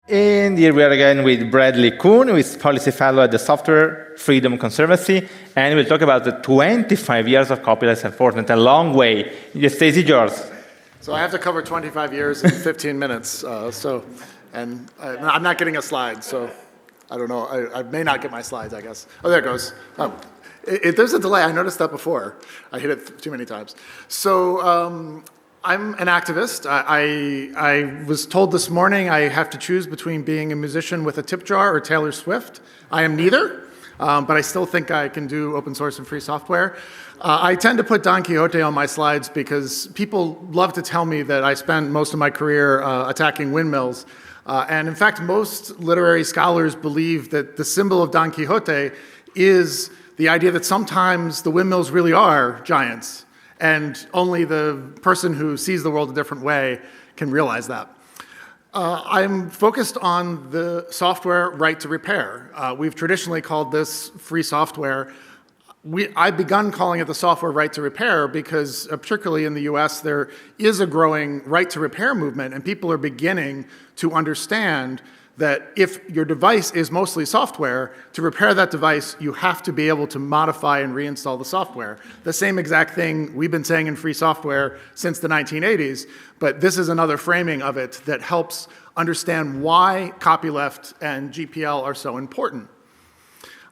And here we are again with Bradley Kuhn, who is policy fellow at the Software Freedom Conservancy, and we'll talk about the 25 years of copyleft enforcement, a long way. The stage is yours. So I have to cover 25 years in 15 minutes, and I'm not getting a slide, so I don't know. I may not get my slides, I guess. Oh, there it goes. There's a delay. I noticed that before. I hit it too many times. So I'm an activist. I was told this morning I have to choose between being a musician with a tip jar or Taylor Swift. I am neither, but I still think I can do open source and free software. I tend to put Don Quixote on my slides because people love to tell me that I spent most of my career attacking windmills. And in fact, most literary scholars believe that the symbol of Don Quixote is the idea that sometimes the windmills really are giants, and only the person who sees the world a different way can realize that. I'm focused on the software right to repair. We've traditionally called this free software. I've begun calling it the software right to repair because, particularly in the US, there is a growing right to repair movement, and people are beginning to understand that if your device is mostly software, to repair that device, you have to be able to modify and reinstall the software. The same exact thing we've been saying in free software since the 1980s, but this is another framing of it that helps understand why copyleft and GPL are so important.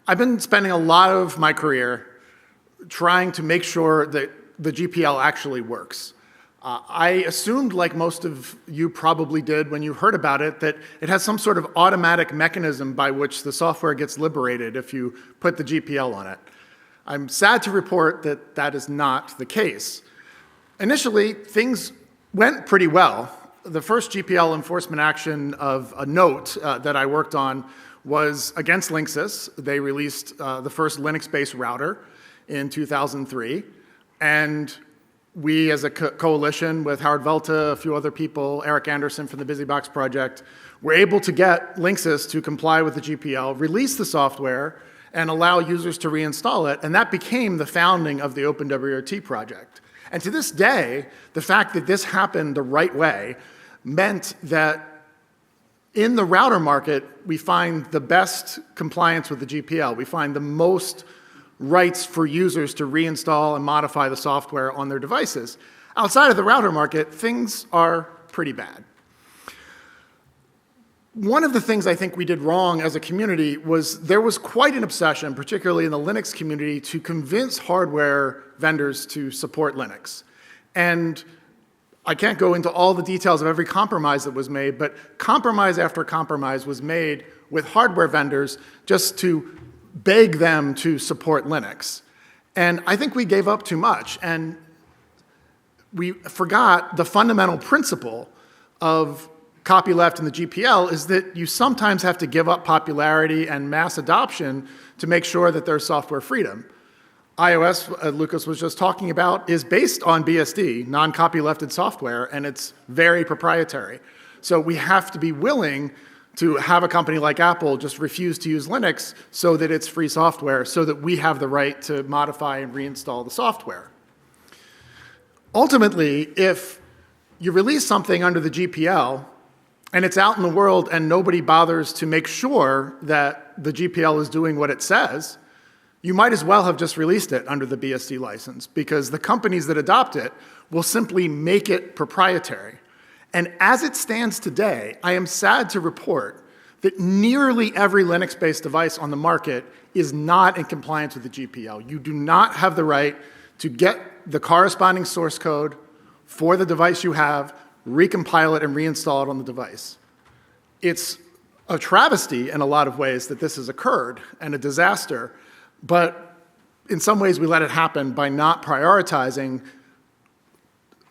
I've been spending a lot of my career trying to make sure that the GPL actually works. I assumed, like most of you probably did when you heard about it, that it has some sort of automatic mechanism by which the software gets liberated if you put the GPL on it. I'm sad to report that that is not the case. Initially, things went pretty well. The first GPL enforcement action of a note that I worked on was against Linksys. They released the first Linux-based router in 2003, and we, as a coalition with Howard Velta, a few other people, Eric Anderson from the BusyBox project, were able to get Linksys to comply with the GPL, release the software, and allow users to reinstall it, and that became the founding of the OpenWRT project. And to this day, the fact that this happened the right way meant that in the router market, we find the best compliance with the GPL. We find the most rights for users to reinstall and modify the software on their devices. Outside of the router market, things are pretty bad. One of the things I think we did wrong as a community was there was quite an obsession, particularly in the Linux community, to convince hardware vendors to support Linux. And I can't go into all the details of every compromise that was made, but compromise after compromise was made with hardware vendors just to beg them to support Linux. And I think we gave up too much, and we forgot the fundamental principle of copyleft and the GPL is that you sometimes have to give up popularity and mass adoption to make sure that there's software freedom. iOS, Lucas was just talking about, is based on BSD, non-copylefted software, and it's very proprietary. So we have to be willing to have a company like Apple just refuse to use Linux so that it's free software, so that we have the right to modify and reinstall the software. Ultimately, if you release something under the GPL and it's out in the world and nobody bothers to make sure that the GPL is doing what it says, you might as well have just released it under the BSD license, because the companies that adopt it will simply make it proprietary. And as it stands today, I am sad to report that nearly every Linux-based device on the market is not in compliance with the GPL. You do not have the right to get the corresponding source code for the device you have, recompile it, and reinstall it on the device. It's a travesty in a lot of ways that this has occurred, and a disaster, but in some ways we let it happen by not prioritizing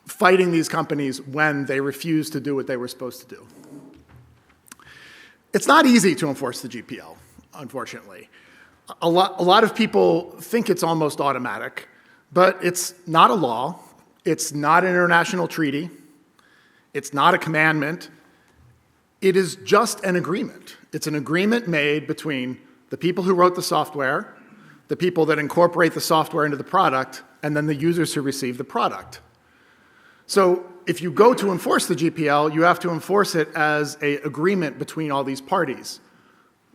fighting these companies when they refuse to do what they were supposed to do. It's not easy to enforce the GPL, unfortunately. A lot of people think it's almost automatic, but it's not a law. It's not an international treaty. It's not a commandment. It is just an agreement. It's an agreement made between the people who wrote the software, the people that incorporate the software into the product, and then the users who receive the product. So if you go to enforce the GPL, you have to enforce it as an agreement between all these parties.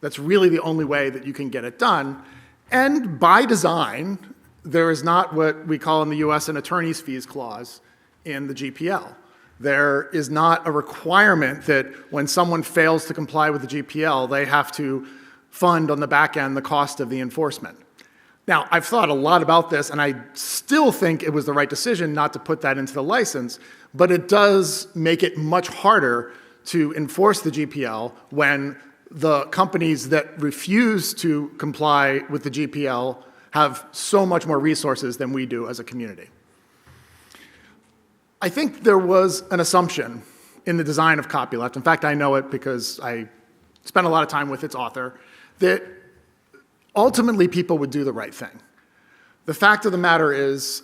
That's really the only way that you can get it done. And by design, there is not what we call in the US an attorney's fees clause in the GPL. There is not a requirement that when someone fails to comply with the GPL, they have to fund on the back end the cost of the enforcement. Now, I've thought a lot about this, and I still think it was the right decision not to put that into the license, but it does make it much harder to enforce the GPL when the companies that refuse to comply with the GPL have so much more resources than we do as a community. I think there was an assumption in the design of Copyleft, in fact, I know it because I spent a lot of time with its author, that ultimately people would do the right thing. The fact of the matter is,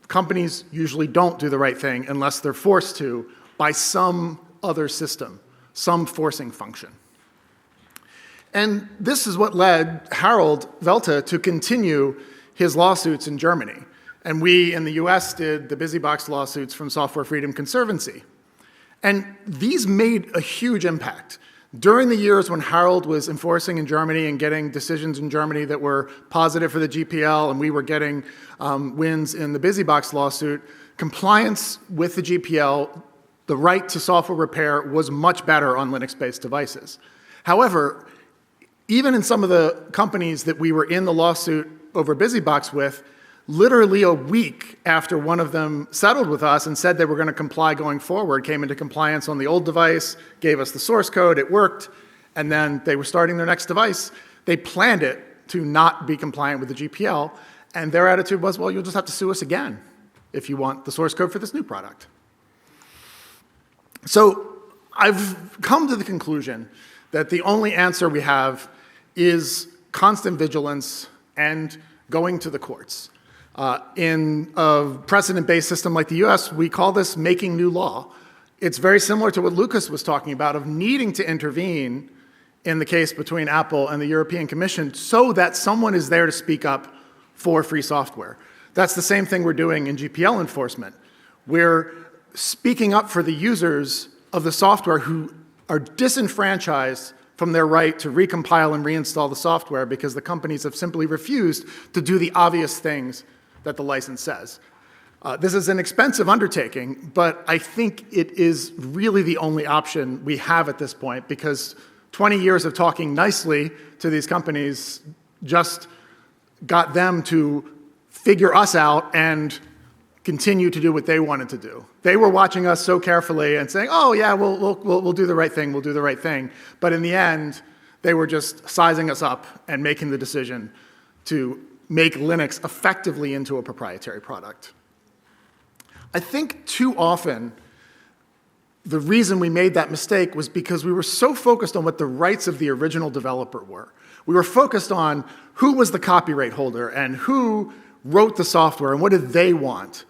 companies usually don't do the right thing unless they're forced to by some other system, some forcing function. And this is what led Harold Welter to continue his lawsuits in Germany. And we in the US did the BusyBox lawsuits from Software Freedom Conservancy. And these made a huge impact. During the years when Harold was enforcing in Germany and getting decisions in Germany that were positive for the GPL, and we were getting wins in the BusyBox lawsuit, compliance with the GPL, the right to software repair, was much better on Linux-based devices. However, even in some of the companies that we were in the lawsuit over BusyBox with, literally a week after one of them settled with us and said they were going to comply going forward, came into compliance on the old device, gave us the source code, it worked, and then they were starting their next device. They planned it to not be compliant with the GPL, and their attitude was, well, you'll just have to sue us again if you want the source code for this new product. So I've come to the conclusion that the only answer we have is constant vigilance and going to the courts. In a precedent-based system like the US, we call this making new law. It's very similar to what Lucas was talking about of needing to intervene in the case between Apple and the European Commission so that someone is there to speak up for free software. That's the same thing we're doing in GPL enforcement. We're speaking up for the users of the software who are disenfranchised from their right to recompile and reinstall the software because the companies have simply refused to do the obvious things that the license says. This is an expensive undertaking, but I think it is really the only option we have at this point because 20 years of talking nicely to these companies just got them to figure us out and continue to do what they wanted to do. They were watching us so carefully and saying, oh yeah, we'll do the right thing, we'll do the right thing. But in the end, they were just sizing us up and making the decision to make Linux effectively into a proprietary product. I think too often, the reason we made that mistake was because we were so focused on what the rights of the original developer were. We were focused on who was the copyright holder and who wrote the software and what did they want.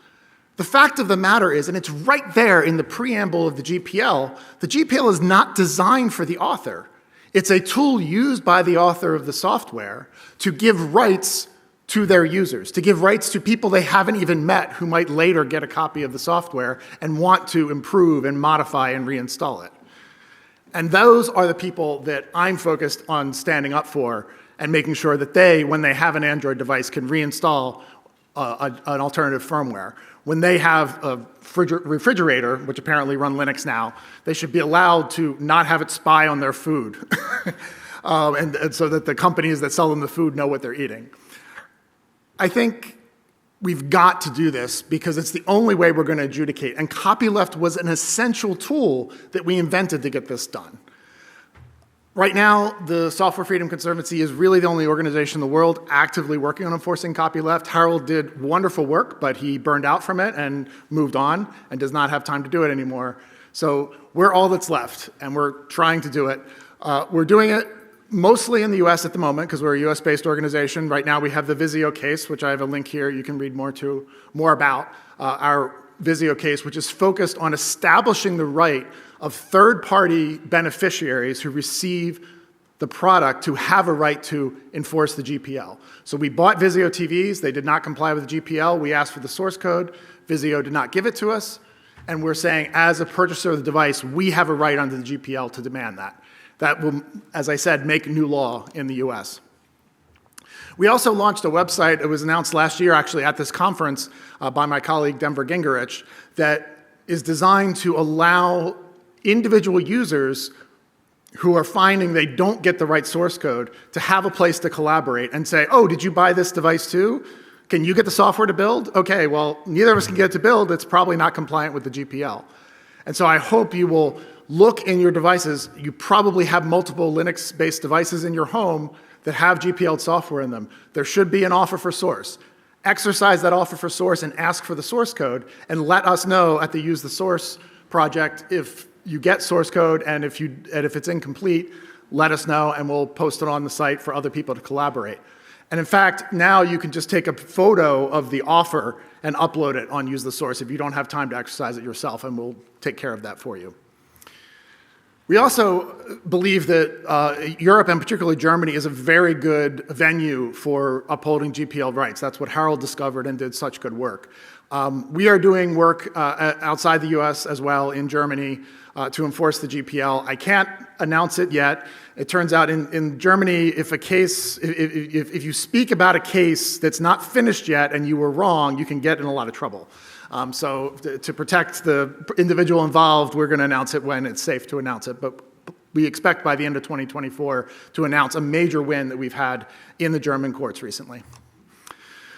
The fact of the matter is, and it's right there in the preamble of the GPL is not designed for the author. It's a tool used by the author of the software to give rights to their users, to give rights to people they haven't even met who might later get a copy of the software and want to improve and modify and reinstall it. And those are the people that I'm focused on standing up for and making sure that they, when they have an Android device, can reinstall an alternative firmware. When they have a refrigerator, which apparently run Linux now, they should be allowed to not have it spy on their food, and so that the companies that sell them the food know what they're eating. I think we've got to do this because it's the only way we're going to adjudicate, and Copyleft was an essential tool that we invented to get this done. Right now, the Software Freedom Conservancy is really the only organization in the world actively working on enforcing copyleft. Harold did wonderful work, but he burned out from it and moved on and does not have time to do it anymore. So we're all that's left, and we're trying to do it. We're doing it mostly in the US at the moment because we're a US-based organization. Right now we have the Vizio case, which I have a link here you can read more about. Our Vizio case, which is focused on establishing the right of third-party beneficiaries who receive the product to have a right to enforce the GPL. So we bought Vizio TVs. They did not comply with the GPL. We asked for the source code. Vizio did not give it to us. And we're saying, as a purchaser of the device, we have a right under the GPL to demand that. That will, as I said, make new law in the US. We also launched a website. It was announced last year, actually, at this conference by my colleague, Denver Gingerich, that is designed to allow individual users who are finding they don't get the right source code to have a place to collaborate and say, oh, did you buy this device too? Can you get the software to build? Okay, well, neither of us can get it to build. It's probably not compliant with the GPL. And so I hope you will look in your devices. You probably have multiple Linux-based devices in your home that have GPL software in them. There should be an offer for source. Exercise that offer for source and ask for the source code, and let us know at the Use the Source project if you get source code, and if it's incomplete, let us know, and we'll post it on the site for other people to collaborate. And in fact, now you can just take a photo of the offer and upload it on Use the Source if you don't have time to exercise it yourself, and we'll take care of that for you. We also believe that Europe, and particularly Germany, is a very good venue for upholding GPL rights. That's what Harold discovered and did such good work. We are doing work outside the US as well, in Germany, to enforce the GPL. I can't announce it yet. It turns out in Germany, if you speak about a case that's not finished yet and you were wrong, you can get in a lot of trouble. So to protect the individual involved, we're going to announce it when it's safe to announce it. But we expect by the end of 2024 to announce a major win that we've had in the German courts recently.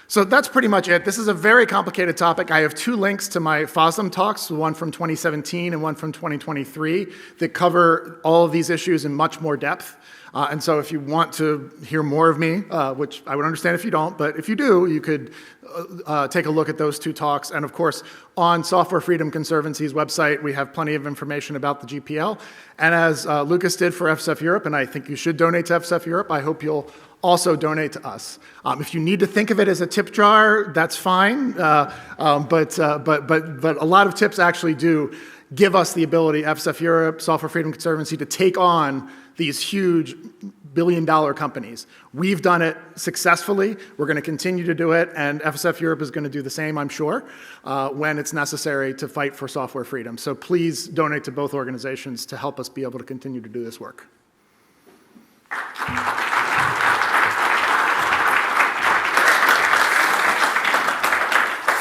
So that's pretty much it. This is a very complicated topic. I have 2 links to my FOSDEM talks, one from 2017 and one from 2023, that cover all of these issues in much more depth. And so if you want to hear more of me, which I would understand if you don't, but if you do, you could take a look at those 2 talks. And of course, on Software Freedom Conservancy's website, we have plenty of information about the GPL. And as Lucas did for FSF Europe, and I think you should donate to FSF Europe, I hope you'll also donate to us. If you need to think of it as a tip jar, that's fine. But a lot of tips actually do give us the ability, FSF Europe, Software Freedom Conservancy, to take on these huge billion-dollar companies. We've done it successfully. We're going to continue to do it, and FSF Europe is going to do the same, I'm sure, when it's necessary to fight for software freedom. So please donate to both organizations to help us be able to continue to do this work.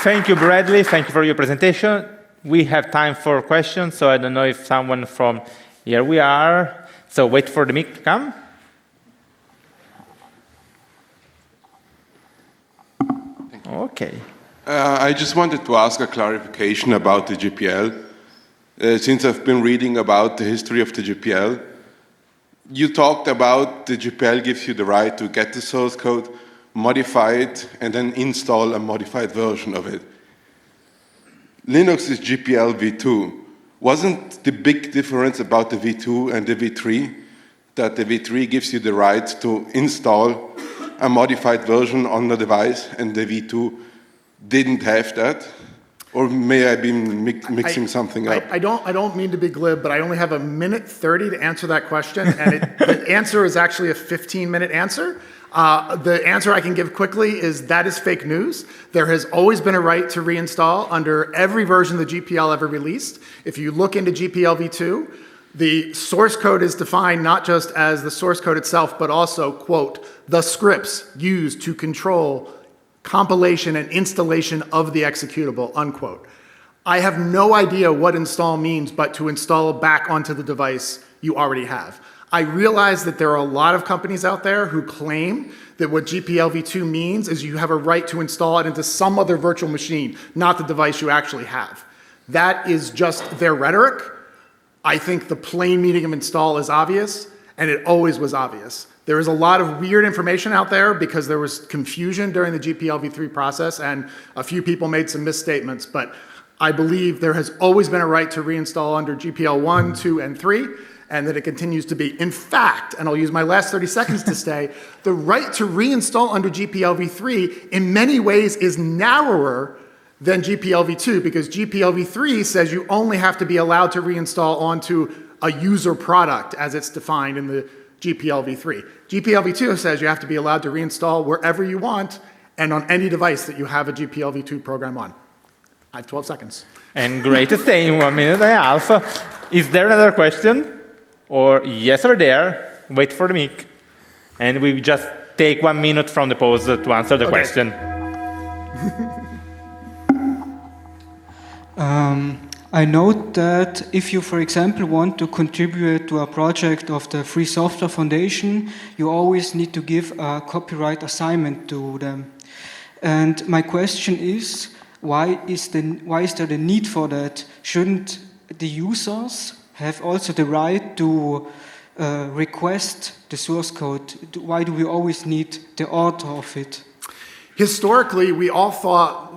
Thank you, Bradley. Thank you for your presentation. We have time for questions, so I don't know if someone from here we are. So wait for the mic to come. Okay. I just wanted to ask a clarification about the GPL. Since I've been reading about the history of the GPL, you talked about the GPL gives you the right to get the source code, modify it, and then install a modified version of it. Linux is GPL v2. Wasn't the big difference about the v2 and the v3 that the v3 gives you the right to install a modified version on the device and the v2 didn't have that? Or may I be mixing something up? I don't mean to be glib, but I only have 1:30 to answer that question, and the answer is actually a 15-minute answer. The answer I can give quickly is that is fake news. There has always been a right to reinstall under every version of the GPL ever released. If you look into GPL v2, the source code is defined not just as the source code itself, but also, quote, the scripts used to control compilation and installation of the executable, unquote. I have no idea what install means, but to install back onto the device you already have. I realize that there are a lot of companies out there who claim that what GPL v2 means is you have a right to install it into some other virtual machine, not the device you actually have. That is just their rhetoric. I think the plain meaning of install is obvious, and it always was obvious. There is a lot of weird information out there because there was confusion during the GPL v3 process, and a few people made some misstatements, but I believe there has always been a right to reinstall under GPL 1, 2, and 3, and that it continues to be. In fact, and I'll use my last 30 seconds to say, the right to reinstall under GPL v3 in many ways is narrower than GPL v2 because GPL v3 says you only have to be allowed to reinstall onto a user product as it's defined in the GPL v3. GPL v2 says you have to be allowed to reinstall wherever you want and on any device that you have a GPL v2 program on. I have 12 seconds. And great to stay in 1 minute and a half. Is there another question? Or yes or there? Wait for the mic. And we just take 1 minute from the pause to answer the question. I note that if you, for example, want to contribute to a project of the Free Software Foundation, you always need to give a copyright assignment to them. And my question is, why is there the need for that? Shouldn't the users have also the right to request the source code? Why do we always need the author of it? Historically, we all thought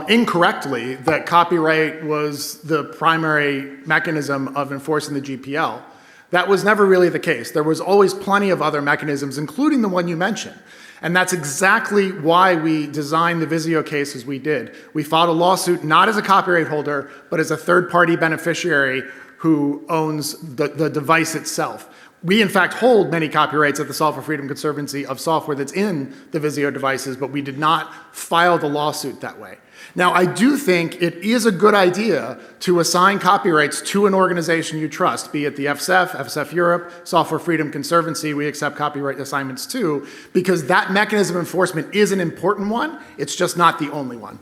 incorrectly that copyright was the primary mechanism of enforcing the GPL. That was never really the case. There was always plenty of other mechanisms, including the one you mentioned. And that's exactly why we designed the Visio case as we did. We filed a lawsuit not as a copyright holder, but as a third-party beneficiary who owns the device itself. We, in fact, hold many copyrights at the Software Freedom Conservancy of software that's in the Visio devices, but we did not file the lawsuit that way. Now, I do think it is a good idea to assign copyrights to an organization you trust, be it the FSF, FSF Europe, Software Freedom Conservancy, we accept copyright assignments too, because that mechanism of enforcement is an important one, it's just not the only one.